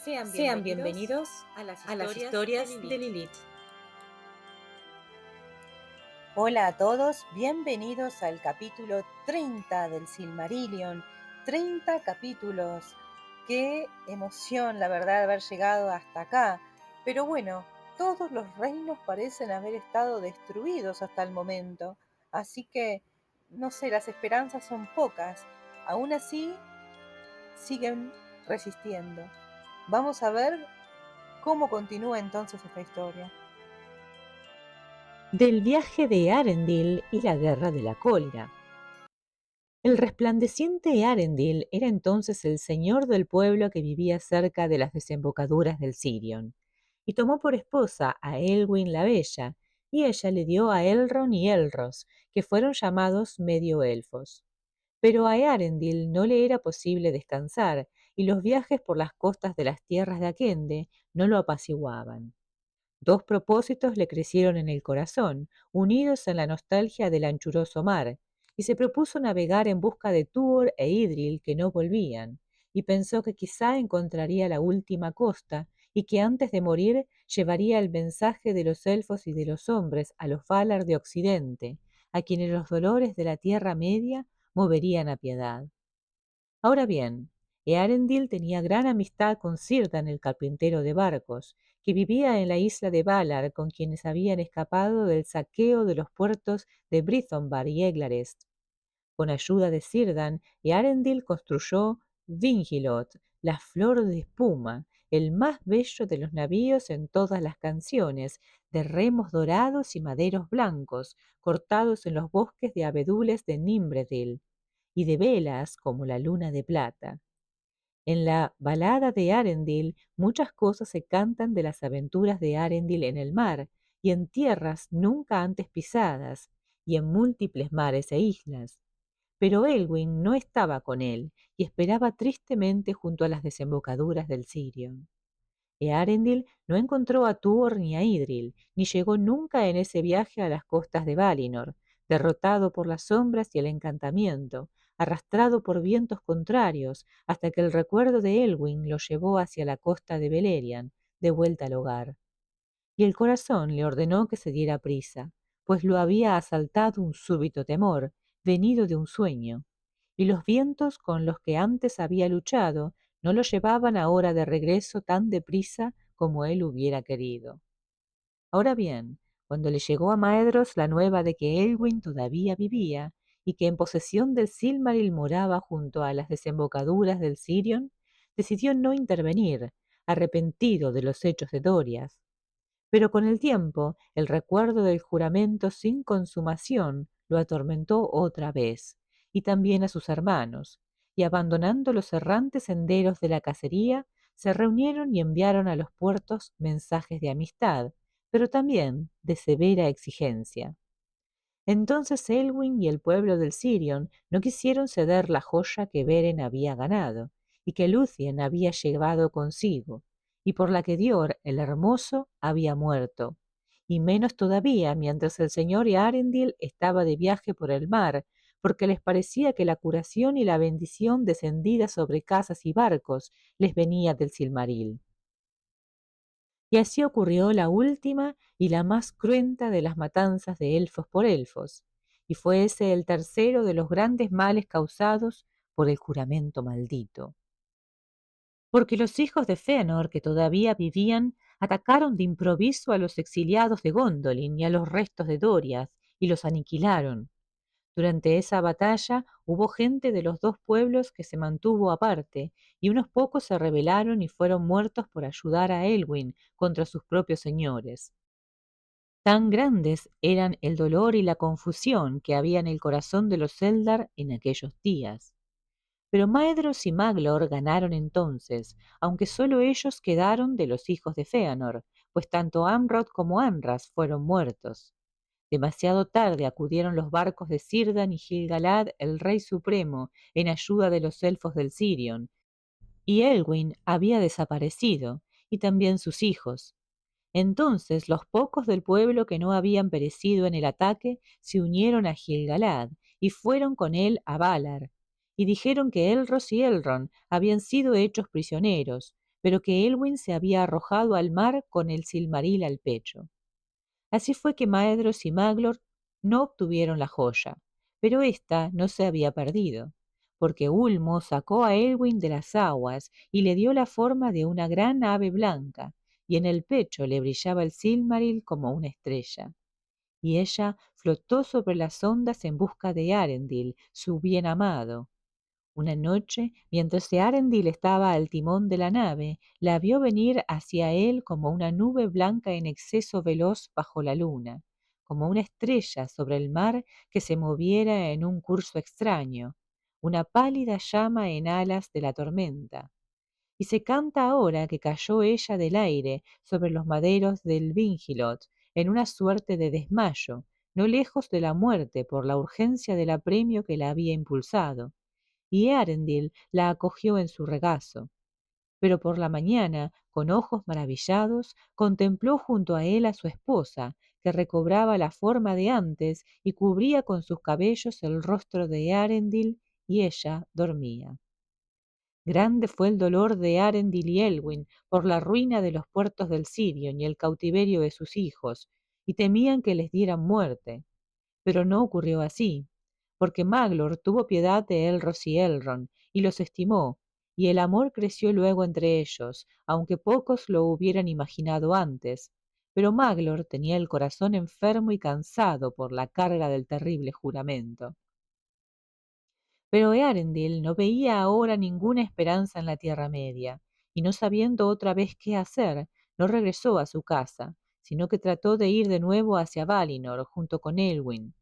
Sean bienvenidos a las historias de Lilith. Hola a todos, bienvenidos al capítulo 30 del Silmarillion. 30 capítulos. Qué emoción, la verdad, haber llegado hasta acá. Pero bueno, todos los reinos parecen haber estado destruidos hasta el momento. Así que, no sé, las esperanzas son pocas. Aún así, siguen resistiendo. Vamos a ver cómo continúa entonces esta historia. Del viaje de Arendil y la guerra de la cólera. El resplandeciente Arendil era entonces el señor del pueblo que vivía cerca de las desembocaduras del Sirion, y tomó por esposa a Elwyn la Bella, y ella le dio a Elrond y Elros, que fueron llamados medio elfos. Pero a Arendil no le era posible descansar, y los viajes por las costas de las tierras de Akende no lo apaciguaban. Dos propósitos le crecieron en el corazón, unidos en la nostalgia del anchuroso mar, y se propuso navegar en busca de Tuor e Idril que no volvían, y pensó que quizá encontraría la última costa y que antes de morir llevaría el mensaje de los elfos y de los hombres a los Valar de Occidente, a quienes los dolores de la Tierra Media moverían a piedad. Ahora bien, Earendil tenía gran amistad con Círdan el carpintero de barcos, que vivía en la isla de Valar con quienes habían escapado del saqueo de los puertos de Brythonbar y Eglarest. Con ayuda de Círdan, Earendil construyó Vingilot, la flor de espuma, el más bello de los navíos en todas las canciones, de remos dorados y maderos blancos, cortados en los bosques de abedules de Nimbredil, y de velas como la luna de plata. En la balada de Arendil muchas cosas se cantan de las aventuras de Arendil en el mar y en tierras nunca antes pisadas y en múltiples mares e islas. Pero Elwyn no estaba con él y esperaba tristemente junto a las desembocaduras del Sirion. Earendil no encontró a Tuor ni a Idril, ni llegó nunca en ese viaje a las costas de Valinor, derrotado por las sombras y el encantamiento, arrastrado por vientos contrarios, hasta que el recuerdo de Elwyn lo llevó hacia la costa de Beleriand, de vuelta al hogar. Y el corazón le ordenó que se diera prisa, pues lo había asaltado un súbito temor, venido de un sueño, y los vientos con los que antes había luchado no lo llevaban ahora de regreso tan deprisa como él hubiera querido. Ahora bien, cuando le llegó a Maedhros la nueva de que Elwyn todavía vivía y que en posesión del Silmaril moraba junto a las desembocaduras del Sirion, decidió no intervenir, arrepentido de los hechos de Doriath. Pero con el tiempo, el recuerdo del juramento sin consumación lo atormentó otra vez, y también a sus hermanos, y abandonando los errantes senderos de la cacería, se reunieron y enviaron a los puertos mensajes de amistad, pero también de severa exigencia. Entonces Elwyn y el pueblo del Sirion no quisieron ceder la joya que Beren había ganado, y que Lúthien había llevado consigo, y por la que Dior el Hermoso había muerto, y menos todavía mientras el señor Earendil estaba de viaje por el mar, porque les parecía que la curación y la bendición descendida sobre casas y barcos les venía del Silmaril. Y así ocurrió la última y la más cruenta de las matanzas de elfos por elfos, y fue ese el tercero de los grandes males causados por el juramento maldito. Porque los hijos de Fëanor que todavía vivían atacaron de improviso a los exiliados de Gondolin y a los restos de Doriath y los aniquilaron. Durante esa batalla hubo gente de los dos pueblos que se mantuvo aparte, y unos pocos se rebelaron y fueron muertos por ayudar a Elwyn contra sus propios señores. Tan grandes eran el dolor y la confusión que había en el corazón de los Eldar en aquellos días. Pero Maedhros y Maglor ganaron entonces, aunque solo ellos quedaron de los hijos de Fëanor, pues tanto Amrod como Amras fueron muertos. Demasiado tarde acudieron los barcos de Círdan y Gil-galad, el rey supremo, en ayuda de los elfos del Sirion, y Elwyn había desaparecido, y también sus hijos. Entonces los pocos del pueblo que no habían perecido en el ataque se unieron a Gil-galad y fueron con él a Valar, y dijeron que Elros y Elrond habían sido hechos prisioneros, pero que Elwyn se había arrojado al mar con el Silmaril al pecho. Así fue que Maedhros y Maglor no obtuvieron la joya, pero ésta no se había perdido, porque Ulmo sacó a Elwyn de las aguas y le dio la forma de una gran ave blanca, y en el pecho le brillaba el Silmaril como una estrella. Y ella flotó sobre las ondas en busca de Arendil, su bien amado. Una noche, mientras Eärendil estaba al timón de la nave, la vio venir hacia él como una nube blanca en exceso veloz bajo la luna, como una estrella sobre el mar que se moviera en un curso extraño, una pálida llama en alas de la tormenta. Y se canta ahora que cayó ella del aire sobre los maderos del Vingilot, en una suerte de desmayo, no lejos de la muerte por la urgencia del apremio que la había impulsado, y Eärendil la acogió en su regazo. Pero por la mañana, con ojos maravillados, contempló junto a él a su esposa, que recobraba la forma de antes y cubría con sus cabellos el rostro de Eärendil, y ella dormía. Grande fue el dolor de Eärendil y Elwyn por la ruina de los puertos del Sirion y el cautiverio de sus hijos, y temían que les dieran muerte. Pero no ocurrió así, porque Maglor tuvo piedad de Elros y Elrond, y los estimó, y el amor creció luego entre ellos, aunque pocos lo hubieran imaginado antes. Pero Maglor tenía el corazón enfermo y cansado por la carga del terrible juramento. Pero Eärendil no veía ahora ninguna esperanza en la Tierra Media, y no sabiendo otra vez qué hacer, no regresó a su casa, sino que trató de ir de nuevo hacia Valinor junto con Elwyn.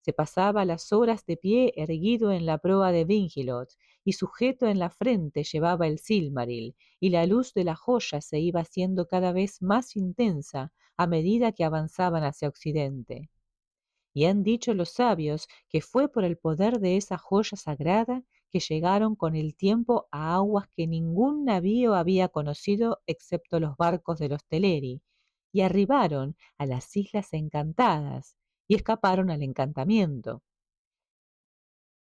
Se pasaba las horas de pie erguido en la proa de Vingilot, y sujeto en la frente llevaba el Silmaril, y la luz de la joya se iba haciendo cada vez más intensa a medida que avanzaban hacia Occidente. Y han dicho los sabios que fue por el poder de esa joya sagrada que llegaron con el tiempo a aguas que ningún navío había conocido excepto los barcos de los Teleri, y arribaron a las Islas Encantadas, y escaparon al encantamiento,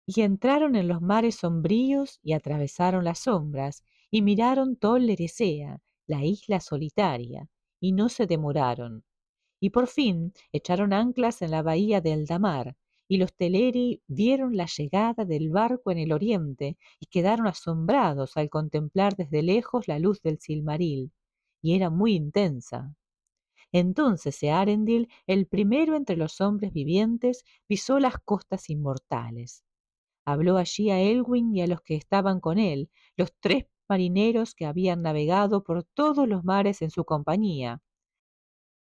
y entraron en los mares sombríos y atravesaron las sombras, y miraron Tol Eressëa, la isla solitaria, y no se demoraron. Y por fin echaron anclas en la bahía de Eldamar, y los Teleri vieron la llegada del barco en el oriente, y quedaron asombrados al contemplar desde lejos la luz del Silmaril, y era muy intensa. Entonces Eärendil, el primero entre los hombres vivientes, pisó las costas inmortales. Habló allí a Elwyn y a los que estaban con él, los 3 marineros que habían navegado por todos los mares en su compañía,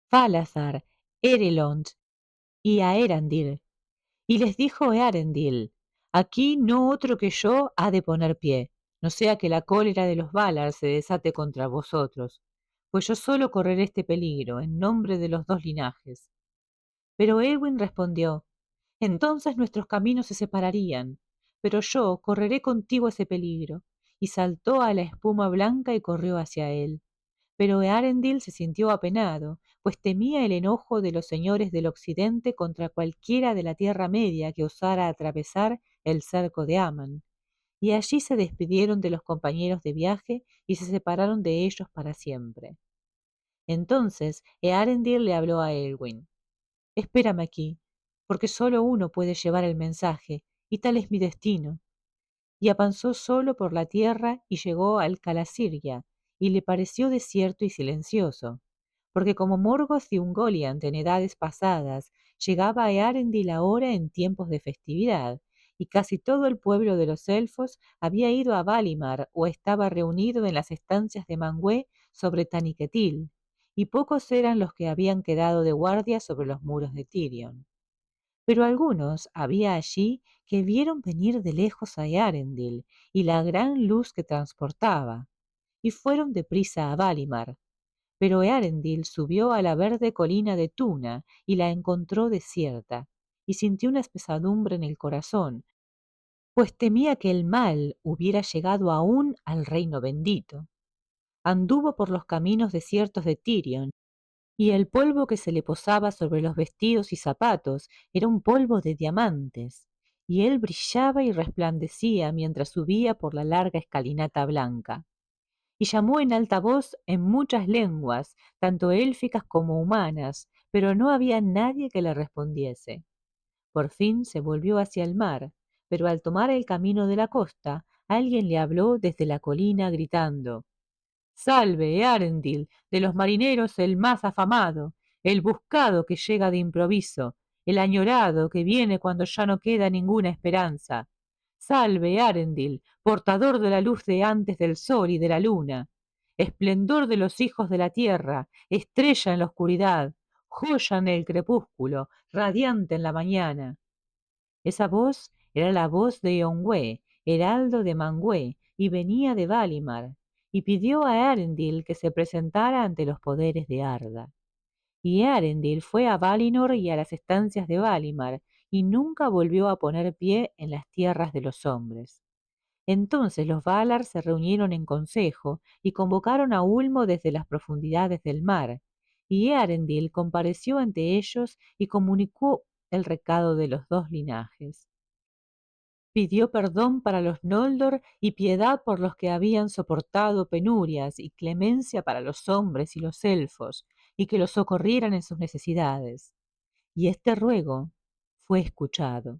Falazar, Erelond y a Eärendil. Y les dijo Eärendil: aquí no otro que yo ha de poner pie, no sea que la cólera de los Valar se desate contra vosotros, pues yo solo correré este peligro en nombre de los 2 linajes. Pero Elwyn respondió: entonces nuestros caminos se separarían, pero yo correré contigo ese peligro. Y saltó a la espuma blanca y corrió hacia él. Pero Eärendil se sintió apenado, pues temía el enojo de los señores del occidente contra cualquiera de la Tierra Media que osara atravesar el cerco de Aman. Y allí se despidieron de los compañeros de viaje y se separaron de ellos para siempre. Entonces Eärendil le habló a Elwyn: espérame aquí, porque solo uno puede llevar el mensaje, y tal es mi destino. Y avanzó solo por la tierra y llegó al Calasiria, y le pareció desierto y silencioso, porque como Morgoth y Ungoliant en edades pasadas, llegaba a Eärendil ahora en tiempos de festividad, y casi todo el pueblo de los elfos había ido a Valimar o estaba reunido en las estancias de Manwë sobre Taniquetil, y pocos eran los que habían quedado de guardia sobre los muros de Tirion. Pero algunos había allí que vieron venir de lejos a Eärendil y la gran luz que transportaba, y fueron deprisa a Valimar. Pero Eärendil subió a la verde colina de Tuna y la encontró desierta, y sintió una pesadumbre en el corazón, pues temía que el mal hubiera llegado aún al reino bendito. Anduvo por los caminos desiertos de Tirion, y el polvo que se le posaba sobre los vestidos y zapatos era un polvo de diamantes, y él brillaba y resplandecía mientras subía por la larga escalinata blanca. y llamó en alta voz en muchas lenguas, tanto élficas como humanas, pero no había nadie que le respondiese. Por fin se volvió hacia el mar, pero al tomar el camino de la costa, alguien le habló desde la colina gritando: Salve, Earendil, de los marineros el más afamado, el buscado que llega de improviso, el añorado que viene cuando ya no queda ninguna esperanza. Salve, Earendil, portador de la luz de antes del sol y de la luna, esplendor de los hijos de la tierra, estrella en la oscuridad, joya en el crepúsculo, radiante en la mañana. Esa voz era la voz de Eongwë, heraldo de Manwë, y venía de Valimar, y pidió a Eärendil que se presentara ante los poderes de Arda. Y Eärendil fue a Valinor y a las estancias de Valimar, y nunca volvió a poner pie en las tierras de los hombres. Entonces los Valar se reunieron en consejo y convocaron a Ulmo desde las profundidades del mar, y Eärendil compareció ante ellos y comunicó el recado de los dos linajes. Pidió perdón para los Noldor y piedad por los que habían soportado penurias y clemencia para los hombres y los elfos, y que los socorrieran en sus necesidades. Y este ruego fue escuchado.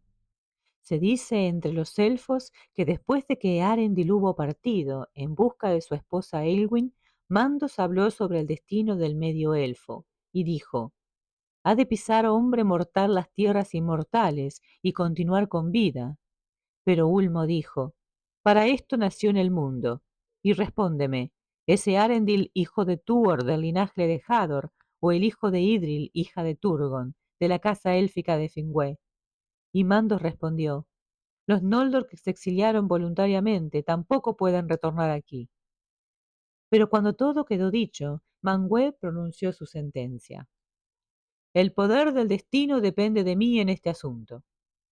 Se dice entre los elfos que después de que Arendil hubo partido en busca de su esposa Elwyn, Mandos habló sobre el destino del medio elfo, y dijo: «Ha de pisar hombre mortal las tierras inmortales y continuar con vida». Pero Ulmo dijo: «Para esto nació en el mundo. Y respóndeme, ¿ese Arendil hijo de Tuor del linaje de Hador, o el hijo de Idril, hija de Turgon, de la casa élfica de Fingüé?» Y Mandos respondió: «Los Noldor que se exiliaron voluntariamente tampoco pueden retornar aquí». Pero cuando todo quedó dicho, Manwë pronunció su sentencia: «El poder del destino depende de mí en este asunto.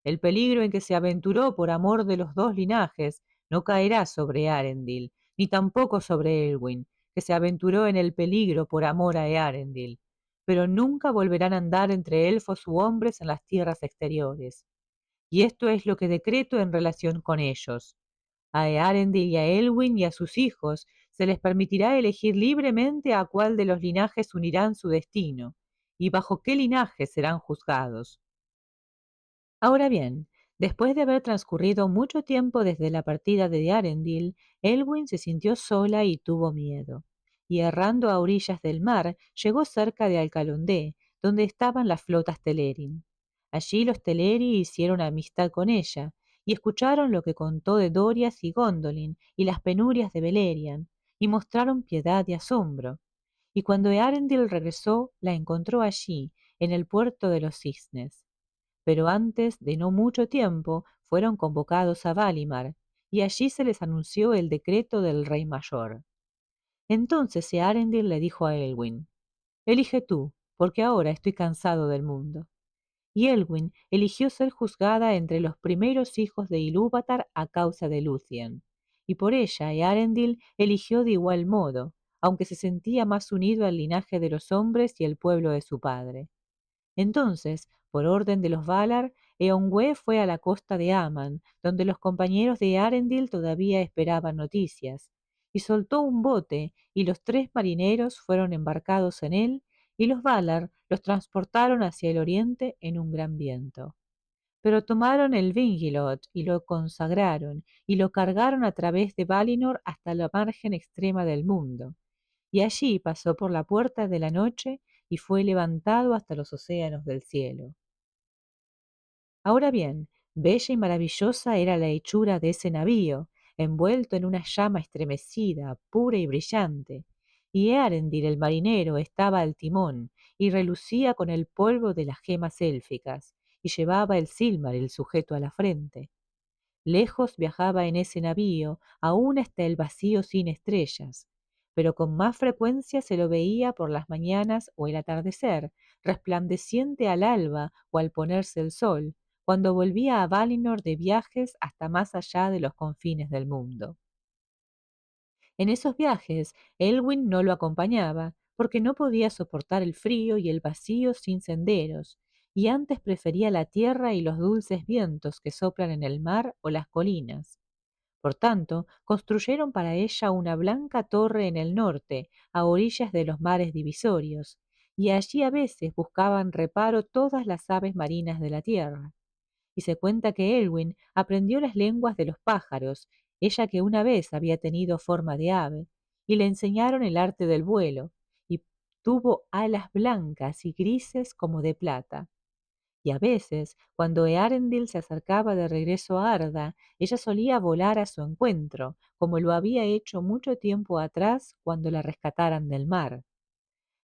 El peligro en que se aventuró por amor de los dos linajes no caerá sobre Arendil, ni tampoco sobre Elwyn, que se aventuró en el peligro por amor a Earendil, pero nunca volverán a andar entre elfos u hombres en las tierras exteriores. Y esto es lo que decreto en relación con ellos. A Earendil y a Elwyn y a sus hijos se les permitirá elegir libremente a cuál de los linajes unirán su destino, y bajo qué linaje serán juzgados. Ahora bien, después de haber transcurrido mucho tiempo desde la partida de Eärendil, Elwyn se sintió sola y tuvo miedo, y errando a orillas del mar, llegó cerca de Alcalondé, donde estaban las flotas Telerin. Allí los Teleri hicieron amistad con ella, y escucharon lo que contó de Dorias y Gondolin y las penurias de Beleriand, y mostraron piedad y asombro. Y cuando Eärendil regresó, la encontró allí, en el puerto de los cisnes. Pero antes de no mucho tiempo fueron convocados a Valimar, y allí se les anunció el decreto del rey mayor. Entonces Eärendil le dijo a Elwyn: «Elige tú, porque ahora estoy cansado del mundo». Y Elwyn eligió ser juzgada entre los primeros hijos de Ilúvatar a causa de Lúthien, y por ella Eärendil eligió de igual modo, aunque se sentía más unido al linaje de los hombres y el pueblo de su padre. Entonces, por orden de los Valar, Eongwë fue a la costa de Aman, donde los compañeros de Arendil todavía esperaban noticias, y soltó un bote, y los tres marineros fueron embarcados en él, y los Valar los transportaron hacia el oriente en un gran viento. Pero tomaron el Vingilot y lo consagraron, y lo cargaron a través de Valinor hasta la margen extrema del mundo, y allí pasó por la puerta de la noche y fue levantado hasta los océanos del cielo. Ahora bien, bella y maravillosa era la hechura de ese navío, envuelto en una llama estremecida, pura y brillante, y Eärendil el marinero estaba al timón y relucía con el polvo de las gemas élficas, y llevaba el Silmaril sujeto a la frente. Lejos viajaba en ese navío, aún hasta el vacío sin estrellas, pero con más frecuencia se lo veía por las mañanas o el atardecer, resplandeciente al alba o al ponerse el sol, cuando volvía a Valinor de viajes hasta más allá de los confines del mundo. En esos viajes, Elwyn no lo acompañaba, porque no podía soportar el frío y el vacío sin senderos, y antes prefería la tierra y los dulces vientos que soplan en el mar o las colinas. Por tanto, construyeron para ella una blanca torre en el norte, a orillas de los mares divisorios, y allí a veces buscaban reparo todas las aves marinas de la tierra. Y se cuenta que Elwin aprendió las lenguas de los pájaros, ella que una vez había tenido forma de ave, y le enseñaron el arte del vuelo, y tuvo alas blancas y grises como de plata. Y a veces, cuando Earendil se acercaba de regreso a Arda, ella solía volar a su encuentro, como lo había hecho mucho tiempo atrás cuando la rescataran del mar.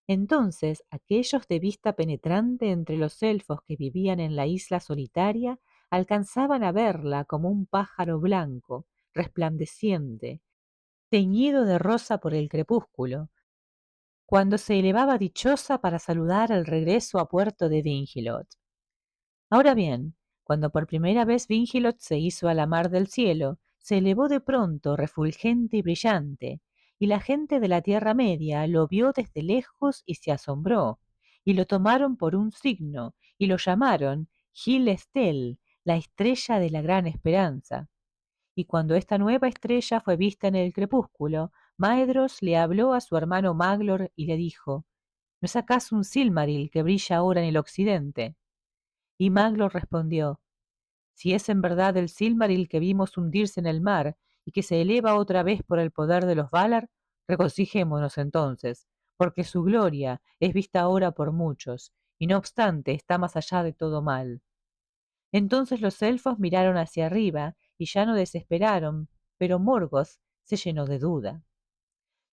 Entonces aquellos de vista penetrante entre los elfos que vivían en la isla solitaria alcanzaban a verla como un pájaro blanco, resplandeciente, teñido de rosa por el crepúsculo, cuando se elevaba dichosa para saludar el regreso a puerto de Vingilot. Ahora bien, cuando por primera vez Vingilot se hizo a la mar del cielo, se elevó de pronto refulgente y brillante, y la gente de la Tierra Media lo vio desde lejos y se asombró, y lo tomaron por un signo, y lo llamaron Gil Estel, la estrella de la gran esperanza. Y cuando esta nueva estrella fue vista en el crepúsculo, Maedhros le habló a su hermano Maglor y le dijo: ¿No es acaso un Silmaril que brilla ahora en el occidente? Y Maglor respondió: si es en verdad el Silmaril que vimos hundirse en el mar y que se eleva otra vez por el poder de los Valar, regocijémonos entonces, porque su gloria es vista ahora por muchos, y no obstante está más allá de todo mal. Entonces los elfos miraron hacia arriba y ya no desesperaron, pero Morgoth se llenó de duda.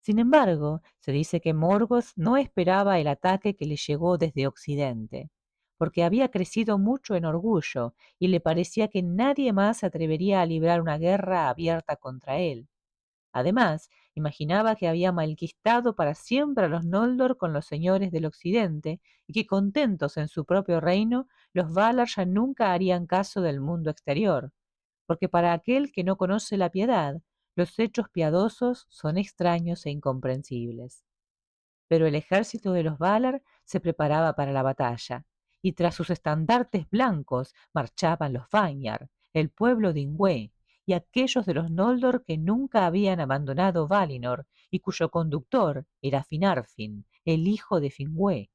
Sin embargo, se dice que Morgoth no esperaba el ataque que le llegó desde Occidente, porque había crecido mucho en orgullo y le parecía que nadie más se atrevería a librar una guerra abierta contra él. Además, imaginaba que había malquistado para siempre a los Noldor con los señores del Occidente y que, contentos en su propio reino, los Valar ya nunca harían caso del mundo exterior, porque para aquel que no conoce la piedad, los hechos piadosos son extraños e incomprensibles. Pero el ejército de los Valar se preparaba para la batalla, y tras sus estandartes blancos marchaban los Vanyar, el pueblo de Ingüe, y aquellos de los Noldor que nunca habían abandonado Valinor y cuyo conductor era Finarfin, el hijo de Finwë.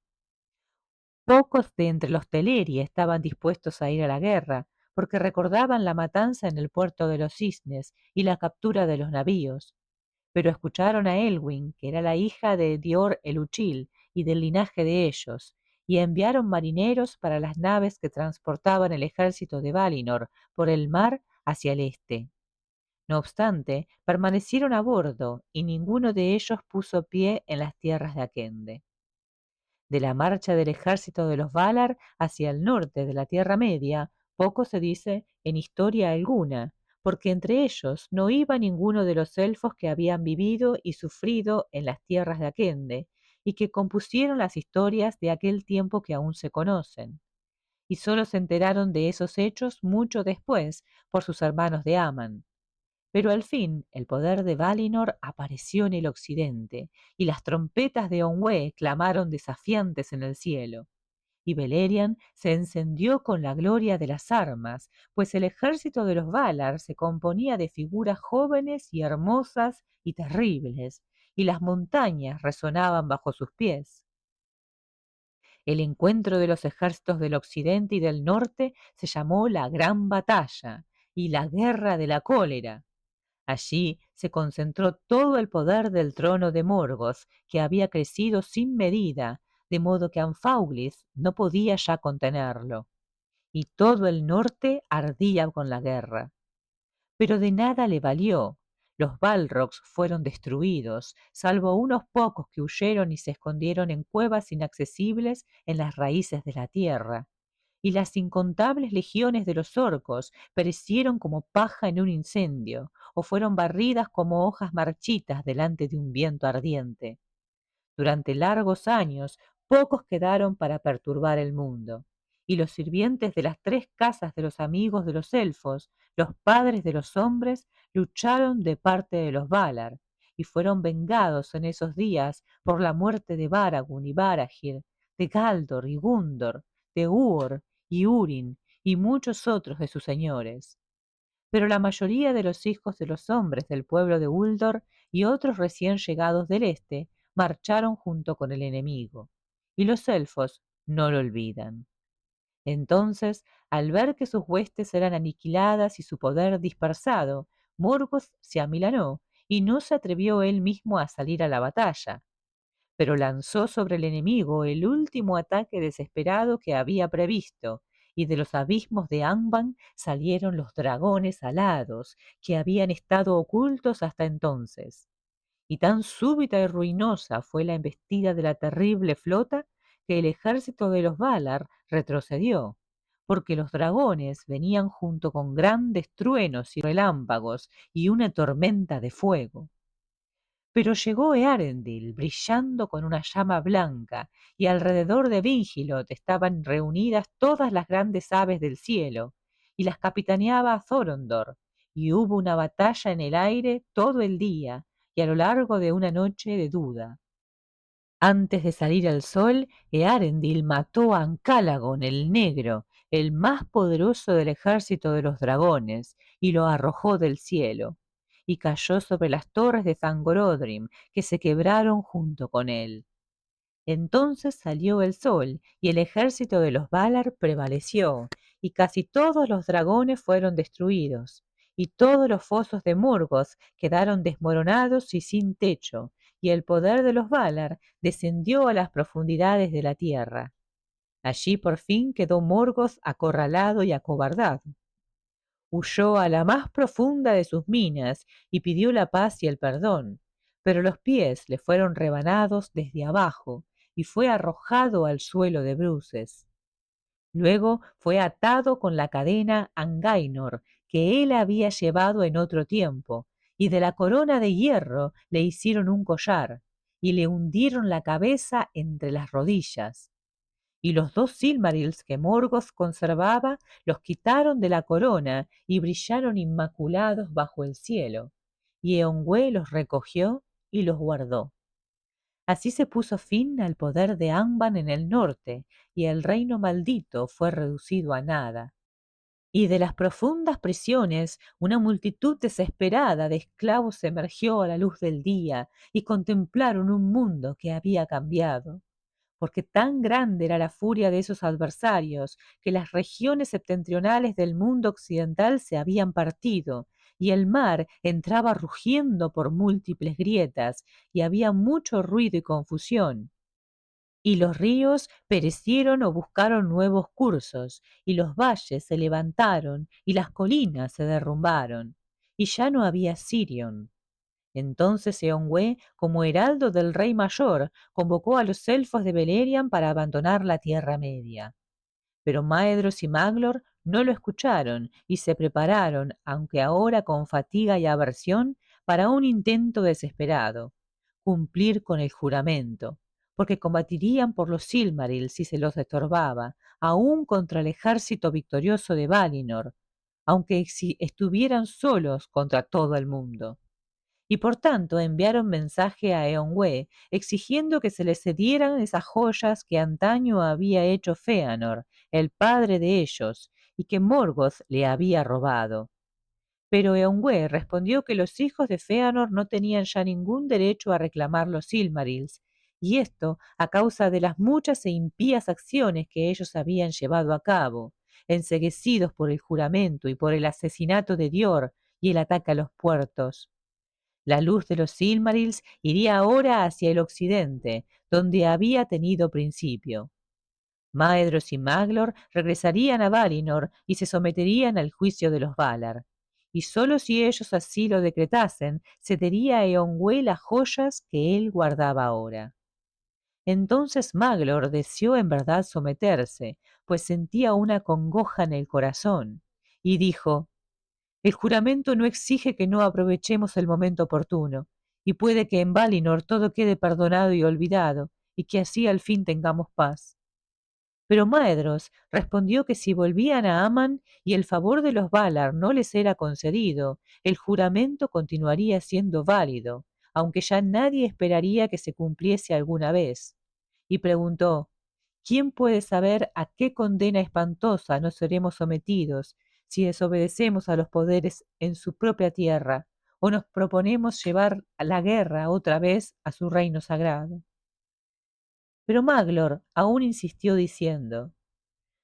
Pocos de entre los Teleri estaban dispuestos a ir a la guerra, porque recordaban la matanza en el puerto de los Cisnes y la captura de los navíos, pero escucharon a Elwin, que era la hija de Dior el Uchil y del linaje de ellos, y enviaron marineros para las naves que transportaban el ejército de Valinor por el mar hacia el este. No obstante, permanecieron a bordo y ninguno de ellos puso pie en las tierras de Akende. De la marcha del ejército de los Valar hacia el norte de la Tierra Media, poco se dice en historia alguna, porque entre ellos no iba ninguno de los elfos que habían vivido y sufrido en las tierras de Akende, y que compusieron las historias de aquel tiempo que aún se conocen. Y sólo se enteraron de esos hechos mucho después por sus hermanos de Aman. Pero al fin el poder de Valinor apareció en el occidente, y las trompetas de Onwë clamaron desafiantes en el cielo. Y Beleriand se encendió con la gloria de las armas, pues el ejército de los Valar se componía de figuras jóvenes y hermosas y terribles, y las montañas resonaban bajo sus pies. El encuentro de los ejércitos del occidente y del norte se llamó la Gran Batalla y la Guerra de la Cólera. Allí se concentró todo el poder del trono de Morgoth, que había crecido sin medida, de modo que Anfaulis no podía ya contenerlo, y todo el norte ardía con la guerra. Pero de nada le valió. Los Balrogs fueron destruidos, salvo unos pocos que huyeron y se escondieron en cuevas inaccesibles en las raíces de la tierra, y las incontables legiones de los orcos perecieron como paja en un incendio, o fueron barridas como hojas marchitas delante de un viento ardiente. Durante largos años, pocos quedaron para perturbar el mundo, y los sirvientes de las tres casas de los amigos de los elfos, los padres de los hombres, lucharon de parte de los Valar, y fueron vengados en esos días por la muerte de Baragun y Barahir, de Galdor y Gundor, de Uor y Urin, y muchos otros de sus señores. Pero la mayoría de los hijos de los hombres del pueblo de Uldor y otros recién llegados del este marcharon junto con el enemigo, y los elfos no lo olvidan. Entonces, al ver que sus huestes eran aniquiladas y su poder dispersado, Morgoth se amilanó y no se atrevió él mismo a salir a la batalla, pero lanzó sobre el enemigo el último ataque desesperado que había previsto, y de los abismos de Angband salieron los dragones alados que habían estado ocultos hasta entonces. Y tan súbita y ruinosa fue la embestida de la terrible flota que el ejército de los Valar retrocedió, porque los dragones venían junto con grandes truenos y relámpagos y una tormenta de fuego. Pero llegó Earendil brillando con una llama blanca, y alrededor de Vingilot estaban reunidas todas las grandes aves del cielo, y las capitaneaba Thorondor, y hubo una batalla en el aire todo el día, y a lo largo de una noche de duda. Antes de salir el sol, Earendil mató a Ancalagon el Negro, el más poderoso del ejército de los dragones, y lo arrojó del cielo, y cayó sobre las torres de Zangorodrim, que se quebraron junto con él. Entonces salió el sol, y el ejército de los Valar prevaleció, y casi todos los dragones fueron destruidos, y todos los fosos de Morgoth quedaron desmoronados y sin techo, y el poder de los Valar descendió a las profundidades de la tierra. Allí por fin quedó Morgoth acorralado y acobardado. Huyó a la más profunda de sus minas y pidió la paz y el perdón, pero los pies le fueron rebanados desde abajo y fue arrojado al suelo de bruces. Luego fue atado con la cadena Angainor que él había llevado en otro tiempo, y de la corona de hierro le hicieron un collar, y le hundieron la cabeza entre las rodillas. Y los dos Silmarils que Morgoth conservaba los quitaron de la corona y brillaron inmaculados bajo el cielo, y Eongwë los recogió y los guardó. Así se puso fin al poder de Angband en el norte, y el reino maldito fue reducido a nada. Y de las profundas prisiones una multitud desesperada de esclavos emergió a la luz del día y contemplaron un mundo que había cambiado, porque tan grande era la furia de esos adversarios que las regiones septentrionales del mundo occidental se habían partido, y el mar entraba rugiendo por múltiples grietas, y había mucho ruido y confusión. Y los ríos perecieron o buscaron nuevos cursos, y los valles se levantaron, y las colinas se derrumbaron, y ya no había Sirion. Entonces Eongwë, como heraldo del Rey Mayor, convocó a los elfos de Beleriand para abandonar la Tierra Media. Pero Maedhros y Maglor no lo escucharon y se prepararon, aunque ahora con fatiga y aversión, para un intento desesperado: cumplir con el juramento, porque combatirían por los Silmarils si se los estorbaba, aún contra el ejército victorioso de Valinor, aunque si estuvieran solos contra todo el mundo. Y por tanto enviaron mensaje a Eongwë exigiendo que se les cedieran esas joyas que antaño había hecho Fëanor, el padre de ellos, y que Morgoth le había robado. Pero Eongwë respondió que los hijos de Fëanor no tenían ya ningún derecho a reclamar los Silmarils, y esto a causa de las muchas e impías acciones que ellos habían llevado a cabo, enceguecidos por el juramento y por el asesinato de Dior y el ataque a los puertos. La luz de los Silmarils iría ahora hacia el occidente, donde había tenido principio. Maedhros y Maglor regresarían a Valinor y se someterían al juicio de los Valar. Y sólo si ellos así lo decretasen, cedería a Eongwë las joyas que él guardaba ahora. Entonces Maglor deseó en verdad someterse, pues sentía una congoja en el corazón, y dijo: el juramento no exige que no aprovechemos el momento oportuno, y puede que en Valinor todo quede perdonado y olvidado, y que así al fin tengamos paz. Pero Maedhros respondió que si volvían a Aman y el favor de los Valar no les era concedido, el juramento continuaría siendo válido, aunque ya nadie esperaría que se cumpliese alguna vez. Y preguntó: ¿quién puede saber a qué condena espantosa nos seremos sometidos si desobedecemos a los poderes en su propia tierra o nos proponemos llevar a la guerra otra vez a su reino sagrado. Pero Maglor aún insistió diciendo,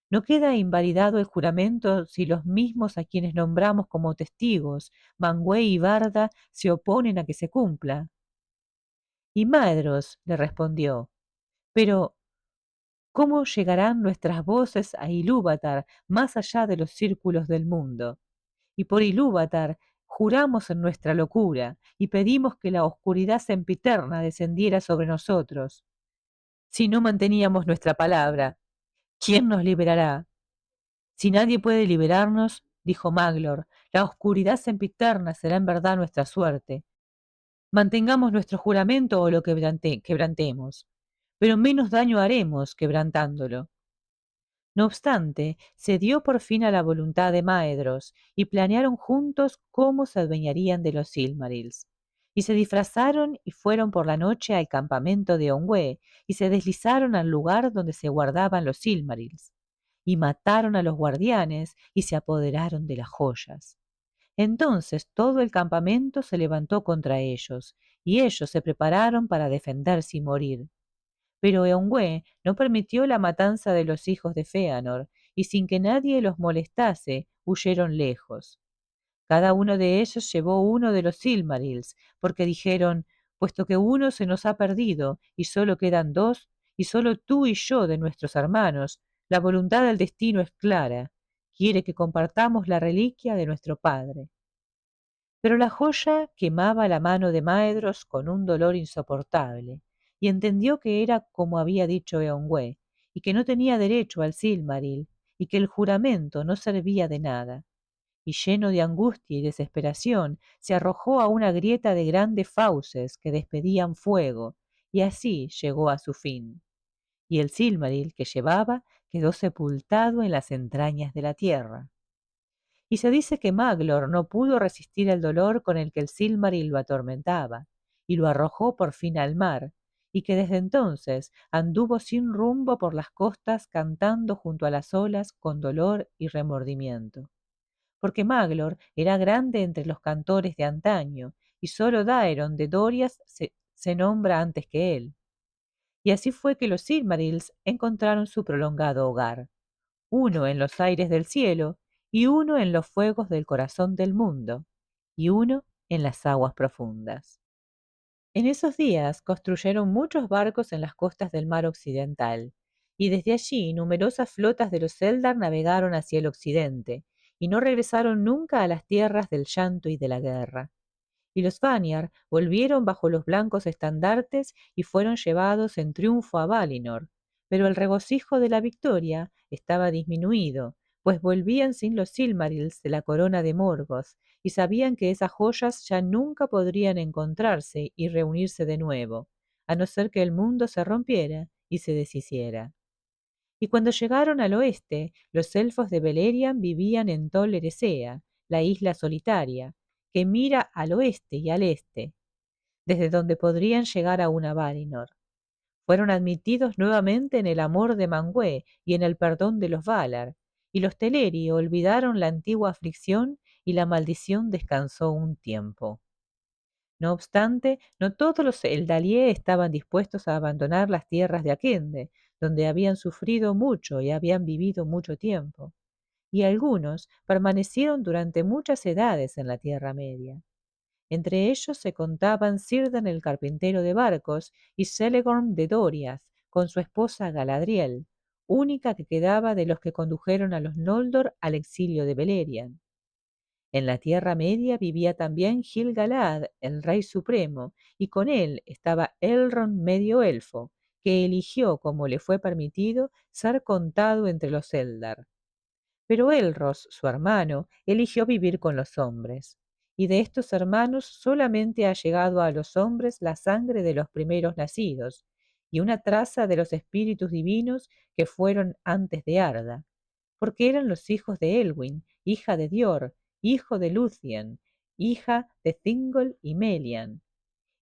¿no queda invalidado el juramento si los mismos a quienes nombramos como testigos, Manwë y Barda, se oponen a que se cumpla? Y Maedhros le respondió, pero ¿cómo llegarán nuestras voces a Ilúvatar más allá de los círculos del mundo? Y por Ilúvatar juramos en nuestra locura y pedimos que la oscuridad sempiterna descendiera sobre nosotros. Si no manteníamos nuestra palabra, ¿quién nos liberará? Si nadie puede liberarnos, dijo Maglor, la oscuridad sempiterna será en verdad nuestra suerte. Mantengamos nuestro juramento o lo quebrantemos, pero menos daño haremos quebrantándolo. No obstante, se dio por fin a la voluntad de Maedhros y planearon juntos cómo se adueñarían de los Silmarils. Y se disfrazaron y fueron por la noche al campamento de Onwë y se deslizaron al lugar donde se guardaban los Silmarils. Y mataron a los guardianes y se apoderaron de las joyas. Entonces todo el campamento se levantó contra ellos, y ellos se prepararon para defenderse y morir. Pero Eongwë no permitió la matanza de los hijos de Fëanor, y sin que nadie los molestase, huyeron lejos. Cada uno de ellos llevó uno de los Silmarils, porque dijeron, puesto que uno se nos ha perdido, y solo quedan dos, y solo tú y yo de nuestros hermanos, la voluntad del destino es clara, quiere que compartamos la reliquia de nuestro padre. Pero la joya quemaba la mano de Maedhros con un dolor insoportable, y entendió que era como había dicho Eongwë, y que no tenía derecho al Silmaril, y que el juramento no servía de nada. Y lleno de angustia y desesperación, se arrojó a una grieta de grandes fauces que despedían fuego, y así llegó a su fin. Y el Silmaril que llevaba quedó sepultado en las entrañas de la tierra. Y se dice que Maglor no pudo resistir el dolor con el que el Silmaril lo atormentaba, y lo arrojó por fin al mar, y que desde entonces anduvo sin rumbo por las costas cantando junto a las olas con dolor y remordimiento. Porque Maglor era grande entre los cantores de antaño, y sólo Daeron de Dorias se nombra antes que él. Y así fue que los Silmarils encontraron su prolongado hogar, uno en los aires del cielo, y uno en los fuegos del corazón del mundo, y uno en las aguas profundas. En esos días construyeron muchos barcos en las costas del mar occidental, y desde allí numerosas flotas de los Eldar navegaron hacia el occidente, y no regresaron nunca a las tierras del llanto y de la guerra. Y los Vanyar volvieron bajo los blancos estandartes y fueron llevados en triunfo a Valinor, pero el regocijo de la victoria estaba disminuido, pues volvían sin los Silmarils de la corona de Morgoth, y sabían que esas joyas ya nunca podrían encontrarse y reunirse de nuevo, a no ser que el mundo se rompiera y se deshiciera. Y cuando llegaron al oeste, los elfos de Beleriand vivían en Tol Eressëa, la isla solitaria, que mira al oeste y al este, desde donde podrían llegar aún a Valinor. Fueron admitidos nuevamente en el amor de Manwë y en el perdón de los Valar, y los Teleri olvidaron la antigua aflicción y la maldición descansó un tiempo. No obstante, no todos los Eldalié estaban dispuestos a abandonar las tierras de Akende, donde habían sufrido mucho y habían vivido mucho tiempo, y algunos permanecieron durante muchas edades en la Tierra Media. Entre ellos se contaban Círdan el carpintero de barcos y Celegorm de Doriath, con su esposa Galadriel, única que quedaba de los que condujeron a los Noldor al exilio de Beleriand. En la Tierra Media vivía también Gil-galad, el rey supremo, y con él estaba Elrond medio elfo, que eligió, como le fue permitido, ser contado entre los Eldar. Pero Elros, su hermano, eligió vivir con los hombres. Y de estos hermanos solamente ha llegado a los hombres la sangre de los primeros nacidos, y una traza de los espíritus divinos que fueron antes de Arda, porque eran los hijos de Elwyn, hija de Dior, hijo de Lúthien, hija de Thingol y Melian.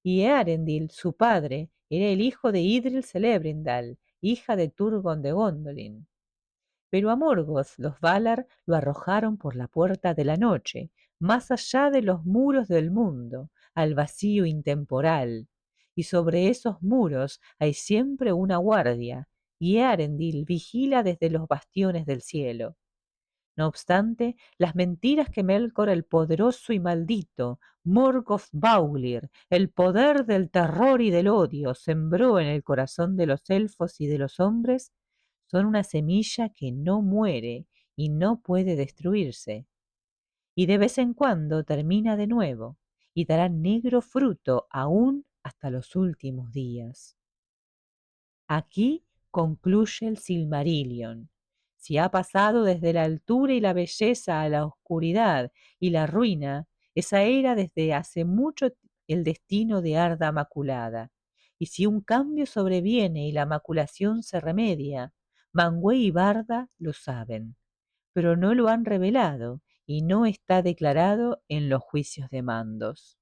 Y Eärendil, su padre, era el hijo de Idril Celebrindal, hija de Turgon de Gondolin. Pero a Morgoth los Valar lo arrojaron por la puerta de la noche, más allá de los muros del mundo, al vacío intemporal. Y sobre esos muros hay siempre una guardia, y Eärendil vigila desde los bastiones del cielo. No obstante, las mentiras que Melkor el poderoso y maldito, Morgoth Baulir, el poder del terror y del odio, sembró en el corazón de los elfos y de los hombres, son una semilla que no muere y no puede destruirse, y de vez en cuando termina de nuevo, y dará negro fruto aún hasta los últimos días. Aquí concluye el Silmarillion. Si ha pasado desde la altura y la belleza a la oscuridad y la ruina, esa era desde hace mucho el destino de Arda Maculada. Y si un cambio sobreviene y la maculación se remedia, Manwë y Barda lo saben, pero no lo han revelado y no está declarado en los juicios de mandos.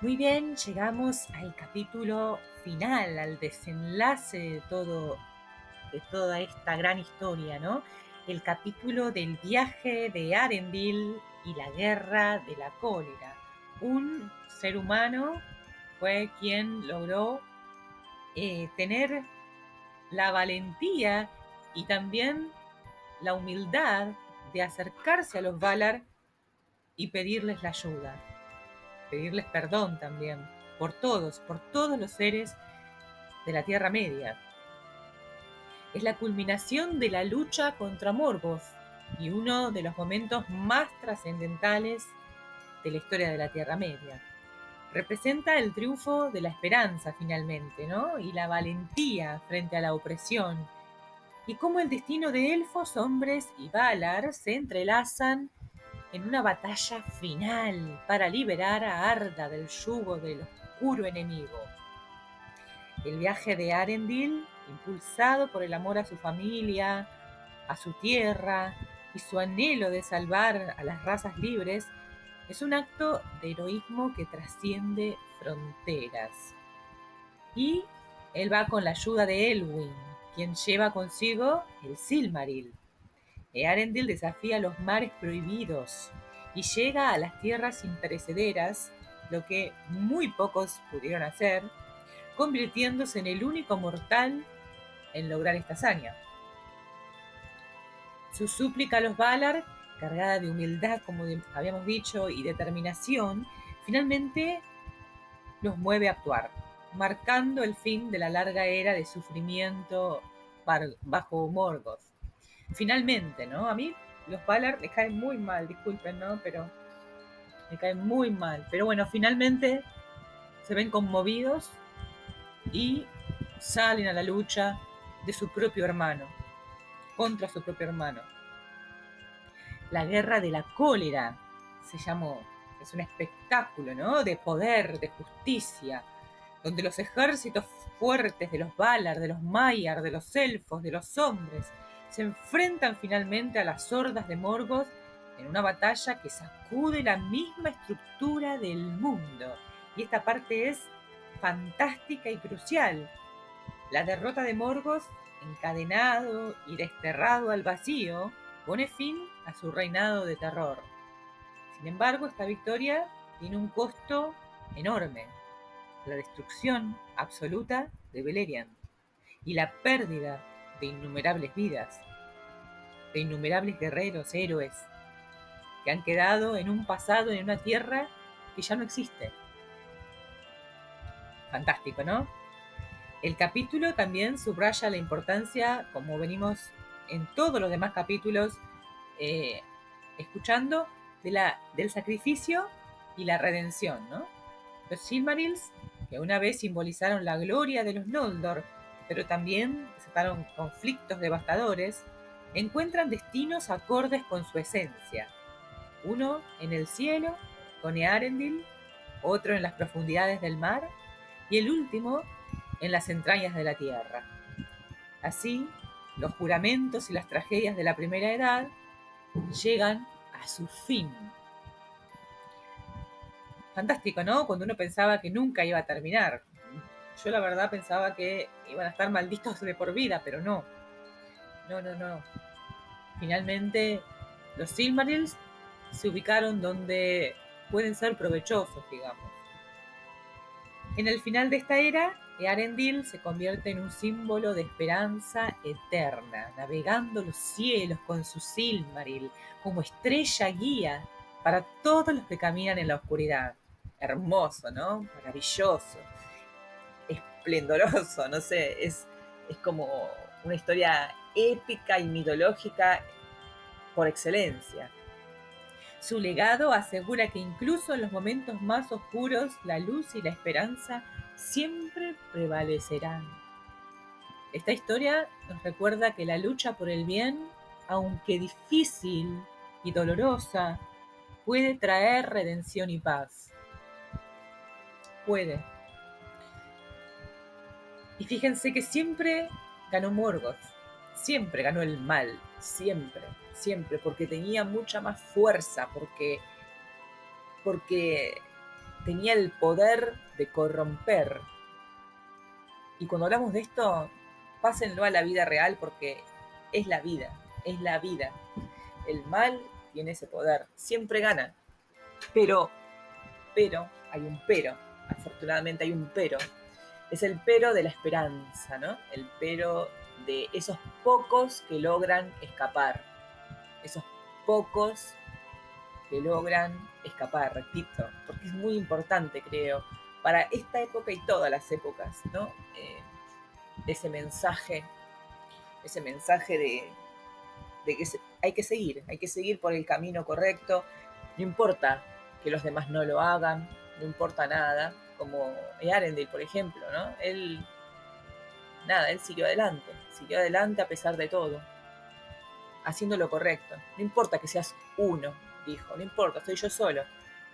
Muy bien, llegamos al capítulo final, al desenlace de toda esta gran historia, ¿no? El capítulo del viaje de Arendil y la guerra de la cólera. Un ser humano fue quien logró tener la valentía y también la humildad de acercarse a los Valar y pedirles la ayuda, pedirles perdón también por todos los seres de la Tierra Media. Es la culminación de la lucha contra Morgoth y uno de los momentos más trascendentales de la historia de la Tierra Media. Representa el triunfo de la esperanza finalmente, ¿no? Y la valentía frente a la opresión. Y cómo el destino de elfos, hombres y Valar se entrelazan en una batalla final para liberar a Arda del yugo del oscuro enemigo. El viaje de Arendil, impulsado por el amor a su familia, a su tierra y su anhelo de salvar a las razas libres, es un acto de heroísmo que trasciende fronteras. Y él va con la ayuda de Elwin, quien lleva consigo el Silmaril. Eärendil desafía los mares prohibidos y llega a las tierras imperecederas, lo que muy pocos pudieron hacer, convirtiéndose en el único mortal en lograr esta hazaña. Su súplica a los Valar, cargada de humildad, como habíamos dicho, y determinación, finalmente los mueve a actuar, marcando el fin de la larga era de sufrimiento bajo Morgoth. Finalmente, ¿no? A mí los Valar me caen muy mal, disculpen, ¿no? Pero me caen muy mal. Pero bueno, finalmente se ven conmovidos y salen a la lucha de su propio hermano, contra su propio hermano. La guerra de la cólera se llamó. Es un espectáculo, ¿no? De poder, de justicia, donde los ejércitos fuertes de los Valar, de los Maiar, de los elfos, de los hombres, se enfrentan finalmente a las hordas de Morgoth en una batalla que sacude la misma estructura del mundo. Y esta parte es fantástica y crucial. La derrota de Morgoth, encadenado y desterrado al vacío, pone fin a su reinado de terror. Sin embargo, esta victoria tiene un costo enorme: la destrucción absoluta de Beleriand y la pérdida de innumerables vidas, de innumerables guerreros, héroes, que han quedado en un pasado, en una tierra que ya no existe. Fantástico, ¿no? El capítulo también subraya la importancia, como venimos en todos los demás capítulos escuchando, del sacrificio y la redención, ¿no? Los Silmarils, que una vez simbolizaron la gloria de los Noldor, pero también desataron conflictos devastadores, encuentran destinos acordes con su esencia. Uno en el cielo, con Eärendil, otro en las profundidades del mar, y el último en las entrañas de la tierra. Así, los juramentos y las tragedias de la primera edad llegan a su fin. Fantástico, ¿no? Cuando uno pensaba que nunca iba a terminar. Yo la verdad pensaba que iban a estar malditos de por vida, pero no. No. Finalmente, los Silmarils se ubicaron donde pueden ser provechosos, digamos. En el final de esta era, Earendil se convierte en un símbolo de esperanza eterna, navegando los cielos con su Silmaril como estrella guía para todos los que caminan en la oscuridad. Hermoso, ¿no? Maravilloso, esplendoroso, no sé, es como una historia épica y mitológica por excelencia. Su legado asegura que incluso en los momentos más oscuros, la luz y la esperanza siempre prevalecerán. Esta historia nos recuerda que la lucha por el bien, aunque difícil y dolorosa, puede traer redención y paz. Puede. Y fíjense que siempre ganó Morgoth, siempre ganó el mal, siempre, porque tenía mucha más fuerza, porque tenía el poder de corromper. Y cuando hablamos de esto, pásenlo a la vida real porque es la vida, es la vida. El mal tiene ese poder, siempre gana. Pero, hay un pero, afortunadamente hay un pero. Es el pero de la esperanza, ¿no? El pero de esos pocos que logran escapar. Esos pocos que logran escapar, repito, porque es muy importante, creo, para esta época y todas las épocas, ¿no? Ese mensaje de que hay que seguir por el camino correcto, no importa que los demás no lo hagan, no importa nada, como Earendil, por ejemplo, ¿no? Él siguió adelante a pesar de todo, haciendo lo correcto. No importa que seas uno, dijo, no importa, soy yo solo.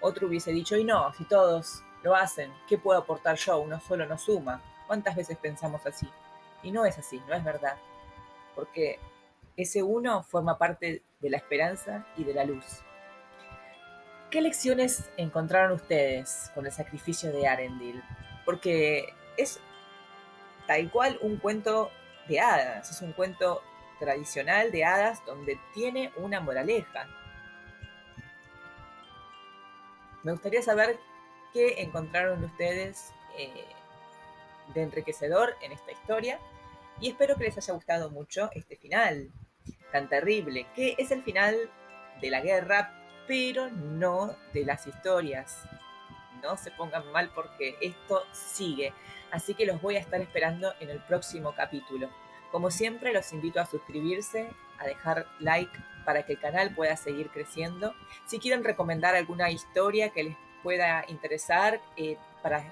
Otro hubiese dicho, y no, si todos lo hacen, ¿qué puedo aportar yo? Uno solo no suma. ¿Cuántas veces pensamos así? Y no es así, no es verdad. Porque ese uno forma parte de la esperanza y de la luz. ¿Qué lecciones encontraron ustedes con el sacrificio de Arendil? Porque es tal cual un cuento de hadas, es un cuento tradicional de hadas donde tiene una moraleja. Me gustaría saber qué encontraron ustedes de enriquecedor en esta historia y espero que les haya gustado mucho este final tan terrible, que es el final de la guerra, pero no de las historias. No se pongan mal porque esto sigue. Así que los voy a estar esperando en el próximo capítulo. Como siempre, los invito a suscribirse, a dejar like para que el canal pueda seguir creciendo. Si quieren recomendar alguna historia que les pueda interesar para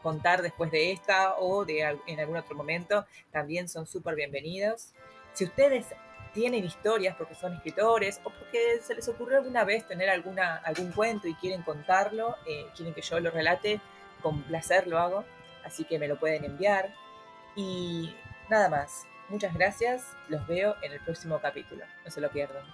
contar después de esta o en algún otro momento, también son súper bienvenidos. Si ustedes tienen historias porque son escritores o porque se les ocurrió alguna vez tener algún cuento y quieren contarlo, quieren que yo lo relate, con placer lo hago, así que me lo pueden enviar. Y nada más, muchas gracias, los veo en el próximo capítulo, no se lo pierdan.